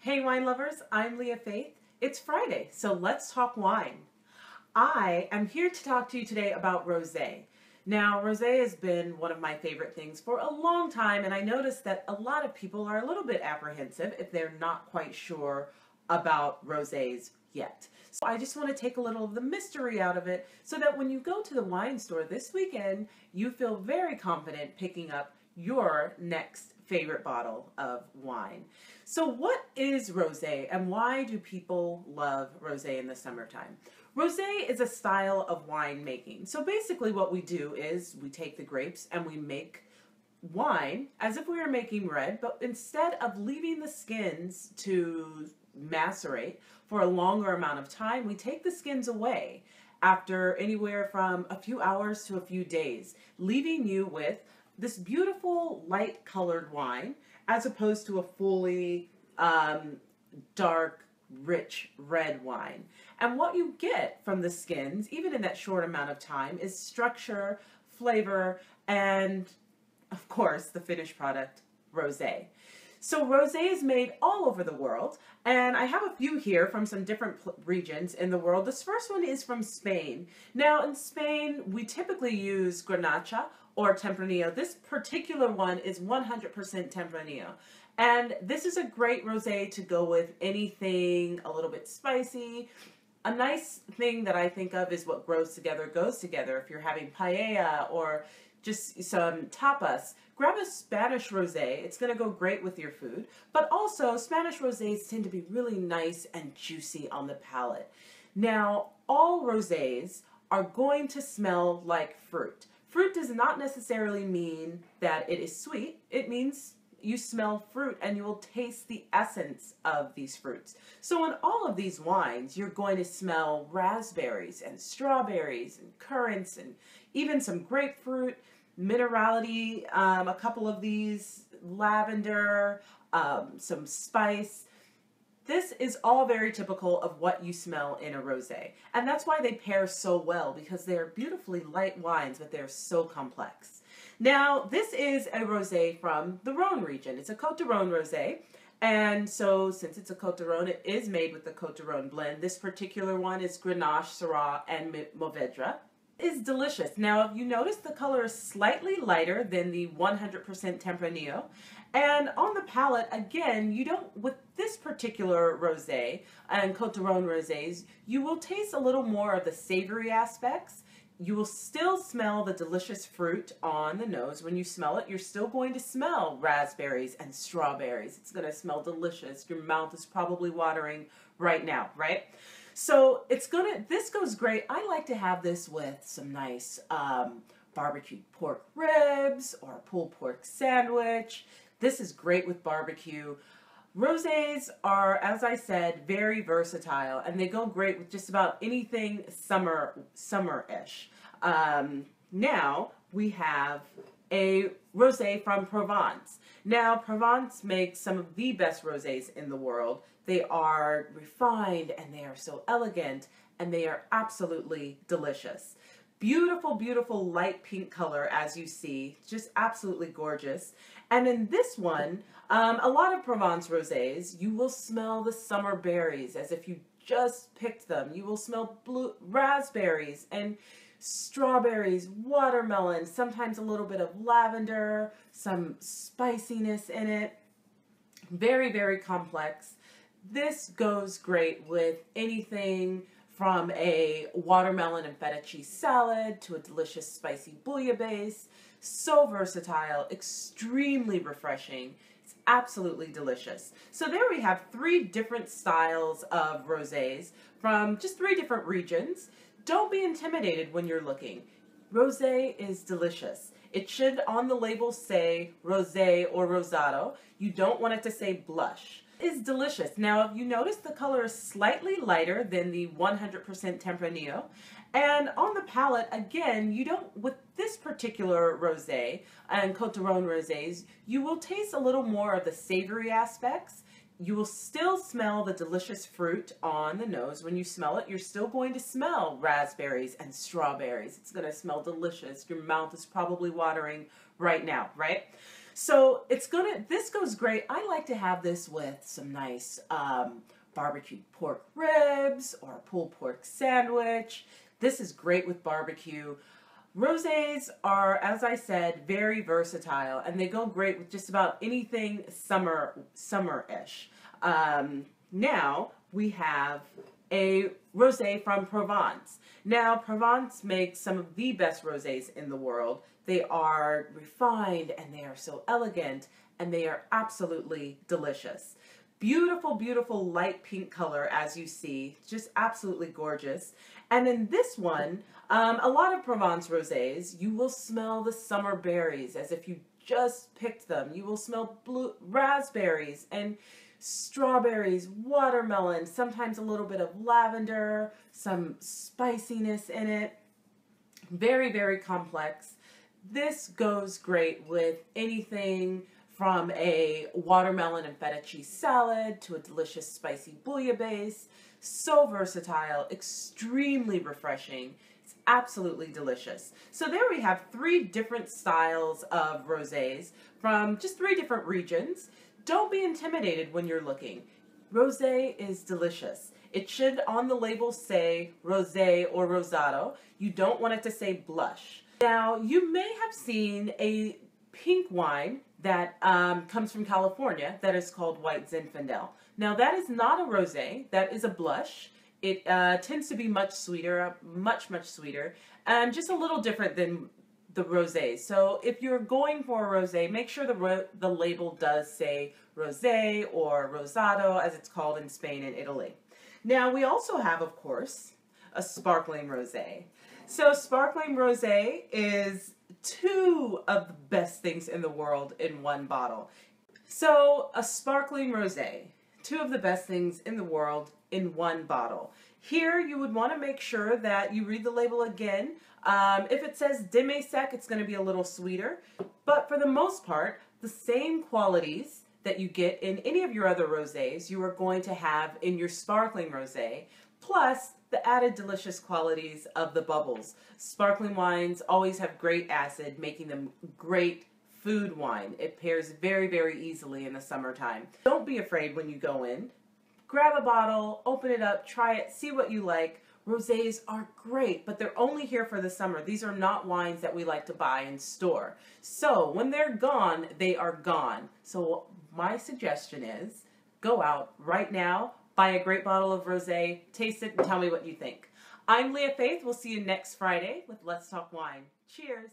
Hey wine lovers, I'm Leah Faith. It's Friday, so let's talk wine. I am here to talk to you today about rosé. Now, rosé has been one of my favorite things for a long time, and I noticed that a lot of people are a little bit apprehensive if they're not quite sure about rosés yet. So I just want to take a little of the mystery out of it so that when you go to the wine store this weekend, you feel very confident picking up your next favorite bottle of wine. So what is rosé and why do people love rosé in the summertime? Rosé is a style of wine making. So basically what we do is we take the grapes and we make wine as if we were making red, but instead of leaving the skins to macerate for a longer amount of time, we take the skins away after anywhere from a few hours to a few days, leaving you with this beautiful light colored wine as opposed to a fully dark, rich red wine. And what you get from the skins, even in that short amount of time, is structure, flavor, and of course the finished product, rosé. So rosé is made all over the world, and I have a few here from some different regions in the world. This first one is from Spain. Now in Spain, we typically use Grenache or Tempranillo. This particular one is 100% Tempranillo. And this is a great rosé to go with anything a little bit spicy. A nice thing that I think of is what grows together goes together. If you're having paella or just some tapas, grab a Spanish rosé. It's going to go great with your food. But also, Spanish rosés tend to be really nice and juicy on the palate. Now, all rosés are going to smell like fruit. Fruit does not necessarily mean that it is sweet. It means you smell fruit and you will taste the essence of these fruits. So in all of these wines, you're going to smell raspberries and strawberries and currants and even some grapefruit, minerality, a couple of these, lavender, some spice. This is all very typical of what you smell in a rosé. And that's why they pair so well, because they're beautifully light wines, but they're so complex. Now, this is a rosé from the Rhone region. It's a Côte de Rhone rosé. And so, since it's a Côte de Rhone, it is made with the Côte de Rhone blend. This particular one is Grenache, Syrah, and Mourvedre. Is delicious. Now, if you notice, the color is slightly lighter than the 100% Tempranillo. And on the palate, again, you don't, with this particular rosé and Côte de Rhone rosés, you will taste a little more of the savory aspects. You will still smell the delicious fruit on the nose. When you smell it, you're still going to smell raspberries and strawberries. It's going to smell delicious. Your mouth is probably watering right now, right? So this goes great. I like to have this with some nice barbecued pork ribs or a pulled pork sandwich. This is great with barbecue. Rosés are, as I said, very versatile, and they go great with just about anything summer-ish. Now we have a rosé from Provence. Now, Provence makes some of the best rosés in the world. They are refined, and they are so elegant, and they are absolutely delicious. Beautiful, beautiful light pink color, as you see, just absolutely gorgeous. And in this one, a lot of Provence rosés, you will smell the summer berries as if you just picked them. You will smell raspberries and strawberries, watermelon, sometimes a little bit of lavender, some spiciness in it. Very, very complex. This goes great with anything from a watermelon and feta cheese salad to a delicious spicy bouillabaisse. So versatile, extremely refreshing. It's absolutely delicious. So there we have 3 different styles of rosés from just 3 different regions. Don't be intimidated when you're looking. Rosé is delicious. It should on the label say rosé or rosado. You don't want it to say blush. Is delicious. Now, if you notice, the color is slightly lighter than the 100% Tempranillo. And on the palate, again, you don't, with this particular rosé and Côte de Rhone rosés, you will taste a little more of the savory aspects. You will still smell the delicious fruit on the nose. When you smell it, you're still going to smell raspberries and strawberries. It's going to smell delicious. Your mouth is probably watering right now, right? So this goes great. I like to have this with some nice barbecued pork ribs or a pulled pork sandwich. This is great with barbecue. Rosés are, as I said, very versatile, and they go great with just about anything summer-ish. Now we have a rosé from Provence. Now, Provence makes some of the best rosés in the world. They are refined and they are so elegant and they are absolutely delicious. Beautiful, beautiful light pink color, as you see, just absolutely gorgeous. And in this one, a lot of Provence rosés, you will smell the summer berries as if you just picked them. You will smell raspberries and strawberries, watermelon, sometimes a little bit of lavender, some spiciness in it. Very, very complex. This goes great with anything from a watermelon and feta cheese salad to a delicious spicy bouillabaisse. So versatile, extremely refreshing. It's absolutely delicious. So there we have 3 different styles of rosés from just 3 different regions. Don't be intimidated when you're looking. Rosé is delicious. It should on the label say rosé or rosado. You don't want it to say blush. Now, you may have seen a pink wine that comes from California that is called White Zinfandel. Now, that is not a rosé. That is a blush. It tends to be much sweeter, much sweeter, and just a little different than the rosé. So if you're going for a rosé, make sure the label does say rosé or rosado, as it's called in Spain and Italy. Now, we also have, of course, a sparkling rosé. So sparkling rosé is 2 of the best things in the world in one bottle. So a sparkling rosé, 2 of the best things in the world in one bottle. Here, you would want to make sure that you read the label again. If it says demi-sec, it's going to be a little sweeter. But for the most part, the same qualities that you get in any of your other rosés, you are going to have in your sparkling rosé, plus the added delicious qualities of the bubbles. Sparkling wines always have great acid, making them great food wine. It pairs very, very easily in the summertime. Don't be afraid when you go in. Grab a bottle, open it up, try it, see what you like. Rosés are great, but they're only here for the summer. These are not wines that we like to buy and store. So when they're gone, they are gone. So my suggestion is go out right now, buy a great bottle of rosé, taste it, and tell me what you think. I'm Leah Faith. We'll see you next Friday with Let's Talk Wine. Cheers.